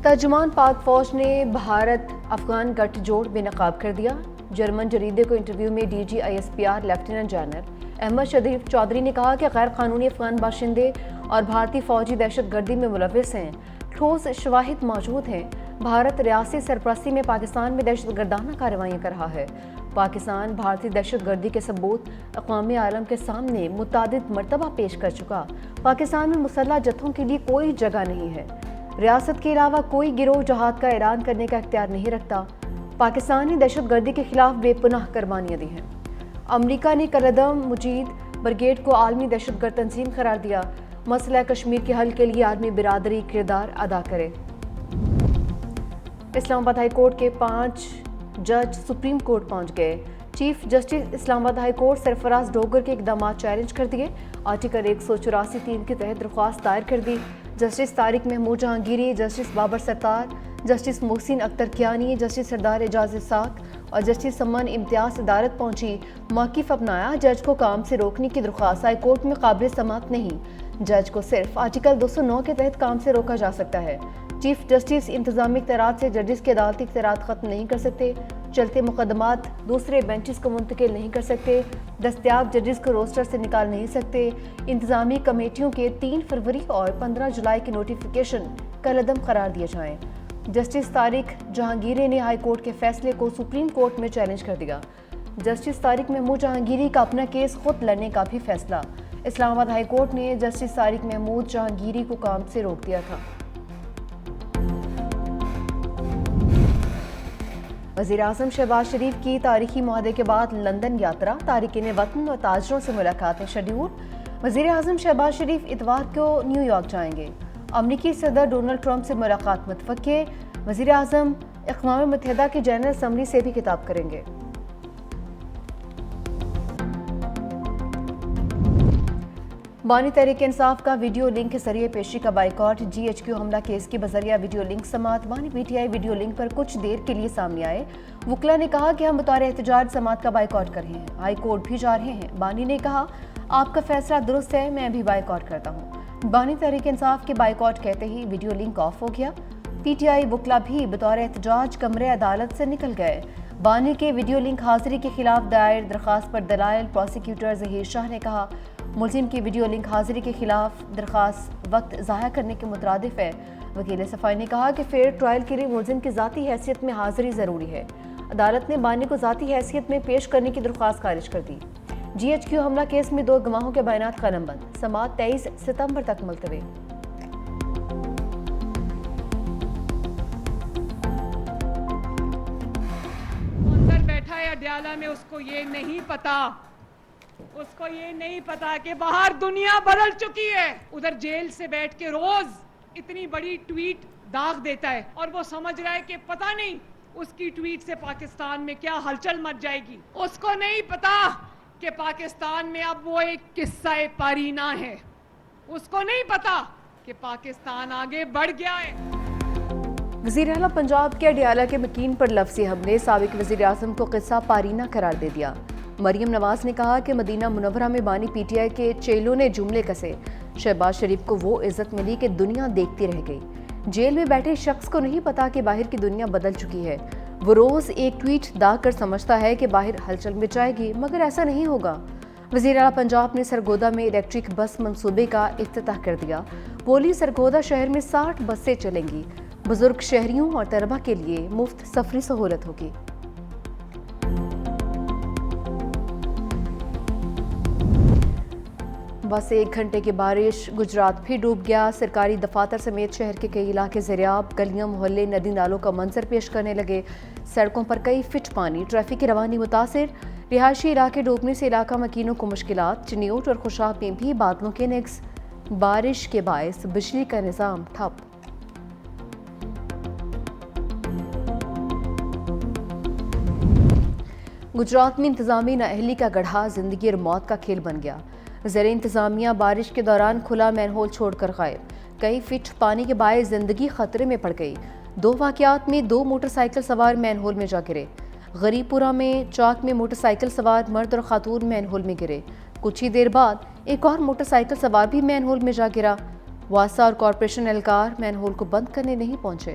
ترجمان پاک فوج نے بھارت افغان گٹھ جوڑ بے نقاب کر دیا۔ جرمن جریدے کو انٹرویو میں D G I S P R lieutenant general Ahmed Sharif Chaudhry نے کہا کہ غیر قانونی افغان باشندے اور بھارتی فوجی دہشت گردی میں ملوث ہیں، ٹھوس شواہد موجود ہیں۔ بھارت ریاستی سرپرستی میں پاکستان میں دہشت گردانہ کارروائیاں کر رہا ہے۔ پاکستان بھارتی دہشت گردی کے ثبوت اقوام عالم کے سامنے متعدد مرتبہ پیش کر چکا۔ پاکستان میں مسلح جتھوں کے لیے کوئی جگہ نہیں ہے۔ ریاست کے علاوہ کوئی گروہ جہاد کا اعلان کرنے کا اختیار نہیں رکھتا۔ پاکستان نے دہشت گردی کے خلاف بے پناہ قربانیاں دی ہیں۔ امریکہ نے کلدم مجید بریگیڈ کو عالمی دہشت گرد تنظیم قرار دیا۔ مسئلہ کشمیر کے حل کے لیے عالمی برادری کردار ادا کرے۔ اسلام آباد ہائی کورٹ کے 5 جج سپریم کورٹ پہنچ گئے۔ چیف جسٹس اسلام آباد ہائی کورٹ سرفراز ڈوگر کے اقدامات چیلنج کر دیے۔ آرٹیکل 184(3) کے تحت درخواست دائر کر دی۔ جسٹس طارق محمود جہانگیری، جسٹس بابر ستار، جسٹس محسن اختر کیانی، جسٹس سردار اعجاز اسحاق اور جسٹس سمن امتیاز عدالت پہنچی۔ موقف اپنایا، جج کو کام سے روکنے کی درخواست ہائی کورٹ میں قابل سماعت نہیں۔ جج کو صرف آرٹیکل 209 کے تحت کام سے روکا جا سکتا ہے۔ چیف جسٹس انتظامی اختیارات سے ججز کے عدالتی اختیارات ختم نہیں کر سکتے، چلتے مقدمات دوسرے بینچز کو منتقل نہیں کر سکتے، دستیاب ججز کو روسٹر سے نکال نہیں سکتے۔ انتظامی کمیٹیوں کے 3 فروری اور 15 جولائی کے نوٹیفیکیشن کالعدم قرار دیے جائیں۔ جسٹس طارق جہانگیری نے ہائی کورٹ کے فیصلے کو سپریم کورٹ میں چیلنج کر دیا۔ جسٹس طارق محمود جہانگیری کا اپنا کیس خود لڑنے کا بھی فیصلہ۔ اسلام آباد ہائی کورٹ نے جسٹس طارق محمود جہانگیری کو کام سے روک دیا تھا۔ وزیراعظم شہباز شریف کی تاریخی معاہدے کے بعد لندن یاترا، تارکین وطن اور تاجروں سے ملاقاتیں شیڈول۔ وزیراعظم شہباز شریف اتوار کو نیو یارک جائیں گے۔ امریکی صدر ڈونلڈ ٹرمپ سے ملاقات متوقع۔ وزیراعظم اقوام متحدہ کی جنرل اسمبلی سے بھی خطاب کریں گے۔ بانی تحریک انصاف کا ویڈیو لنک کے ذریعے پیشی کا بائیکاٹ، جی ایچ کیو حملہ کیس کی بذریعہ ویڈیو لنک سماعت۔ بانی P T I video link پر کچھ دیر کے لیے سامنے آئے۔ وکلا نے کہا کہ ہم بطور احتجاج سماعت کا بائیکاٹ کر رہے ہیں، ہائی کورٹ بھی جا رہے ہیں۔ بانی نے کہا آپ کا فیصلہ درست ہے، میں بھی بائیکاٹ کرتا ہوں۔ بانی تحریک انصاف کے بائیکاٹ کہتے ہی ویڈیو لنک آف ہو گیا۔ پی ٹی آئی وکلا بھی بطور احتجاج کمرے عدالت سے نکل گئے۔ بانی کے ویڈیو لنک حاضری کے خلاف دائر درخواست پر دلائل، پروسیکیوٹر ظہیر شاہ نے کہا ملزم کی ویڈیو لنک حاضری کے خلاف درخواست وقت ضائع کرنے کے مترادف ہے۔ وکیل صفائی نے کہا کہ فیئر ٹرائل کے لیے ملزم کی ذاتی حیثیت میں حاضری ضروری ہے۔ عدالت نے بانی کو ذاتی حیثیت میں پیش کرنے کی درخواست خارج کر دی۔ جی ایچ کیو حملہ کیس میں 2 گواہوں کے بیانات قلم بند، سماعت 23 ستمبر تک ملتوی۔ اندر بیٹھا ہے اڈیالہ میں، اس کو یہ نہیں پتا کہ باہر دنیا بدل چکی ہے۔ ادھر جیل سے بیٹھ کے روز اتنی بڑی ٹویٹ داغ دیتا ہے اور وہ سمجھ رہا ہے کہ پتہ نہیں اس کی ٹویٹ سے پاکستان میں کیا ہلچل مچ جائے گی۔ اس کو نہیں پتا کہ پاکستان میں اب وہ ایک قصہ پارینہ ہے۔ اس کو نہیں پتا کہ پاکستان آگے بڑھ گیا ہے۔ وزیر اعلیٰ پنجاب کے اڈیالہ کے مکین پر لفظی حملے، سابق وزیر اعظم کو قصہ پارینہ قرار دے دیا۔ مریم نواز نے کہا کہ مدینہ منورہ میں بانی پی ٹی آئی کے چیلوں نے جملے کسے۔ شہباز شریف کو وہ عزت ملی کہ دنیا دیکھتی رہ گئی۔ جیل میں بیٹھے شخص کو نہیں پتا کہ باہر کی دنیا بدل چکی ہے۔ وہ روز ایک ٹویٹ داغ کر سمجھتا ہے کہ باہر ہلچل مچ جائے گی، مگر ایسا نہیں ہوگا۔ وزیر اعلیٰ پنجاب نے سرگودا میں الیکٹرک بس منصوبے کا افتتاح کر دیا۔ بولی سرگودا شہر میں 60 بسیں چلیں گی۔ بزرگ شہریوں اور طلبہ کے لیے مفت سفری سہولت ہوگی۔ بس 1 گھنٹے کی بارش، گجرات پھر ڈوب گیا۔ سرکاری دفاتر سمیت شہر کے کئی علاقے زیرآب، گلیاں محلے ندی نالوں کا منظر پیش کرنے لگے۔ سڑکوں پر کئی فٹ پانی، ٹریفک کی روانی متاثر۔ رہائشی علاقے ڈوبنے سے علاقہ مکینوں کو مشکلات۔ چنیوٹ اور خوشاب میں بھی بادلوں کے نگز، بارش کے باعث بجلی کا نظام ٹھپ۔ گجرات میں انتظامی نااہلی کا گڑھا زندگی اور موت کا کھیل بن گیا۔ زیر انتظامیہ بارش کے دوران کھلا مین ہول چھوڑ کر غائب، کئی فٹ پانی کے باعث زندگی خطرے میں پڑ گئی۔ 2 واقعات میں 2 موٹر سائیکل سوار مین ہول میں جا گرے۔ غریب پورہ میں چاک میں موٹر سائیکل سوار مرد اور خاتون مین ہول میں گرے۔ کچھ ہی دیر بعد ایک اور موٹر سائیکل سوار بھی مین ہول میں جا گرا۔ واسا اور کارپوریشن اہلکار مین ہول کو بند کرنے نہیں پہنچے۔